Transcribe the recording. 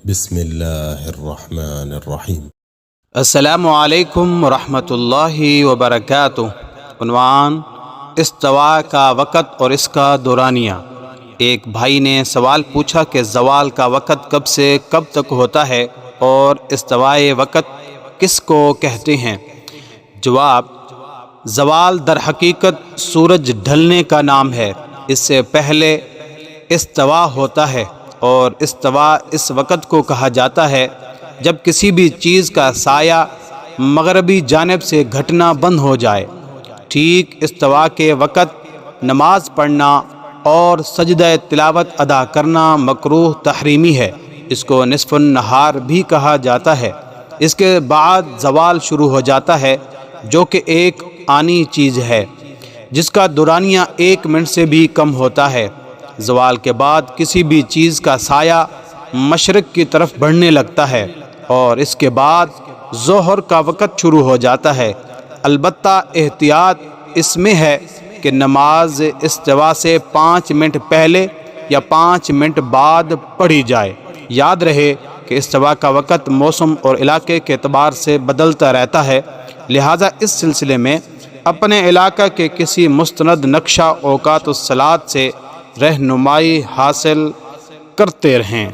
بسم اللہ الرحمن الرحیم۔ السلام علیکم ورحمۃ اللہ وبرکاتہ۔ عنوان: استوا کا وقت اور اس کا دورانیہ۔ ایک بھائی نے سوال پوچھا کہ زوال کا وقت کب سے کب تک ہوتا ہے اور استوائے وقت کس کو کہتے ہیں؟ جواب: زوال در حقیقت سورج ڈھلنے کا نام ہے۔ اس سے پہلے استوا ہوتا ہے، اور استوا اس وقت کو کہا جاتا ہے جب کسی بھی چیز کا سایہ مغربی جانب سے گھٹنا بند ہو جائے۔ ٹھیک استوا کے وقت نماز پڑھنا اور سجدہ تلاوت ادا کرنا مکروہ تحریمی ہے۔ اس کو نصف النہار بھی کہا جاتا ہے۔ اس کے بعد زوال شروع ہو جاتا ہے، جو کہ ایک آنی چیز ہے جس کا دورانیہ 1 منٹ سے بھی کم ہوتا ہے۔ زوال کے بعد کسی بھی چیز کا سایہ مشرق کی طرف بڑھنے لگتا ہے، اور اس کے بعد ظہر کا وقت شروع ہو جاتا ہے۔ البتہ احتیاط اس میں ہے کہ نماز استوا سے 5 منٹ پہلے یا 5 منٹ بعد پڑھی جائے۔ یاد رہے کہ استوا کا وقت موسم اور علاقے کے اعتبار سے بدلتا رہتا ہے، لہٰذا اس سلسلے میں اپنے علاقہ کے کسی مستند نقشہ اوقات الصلاۃ سے رہنمائی حاصل کرتے رہیں۔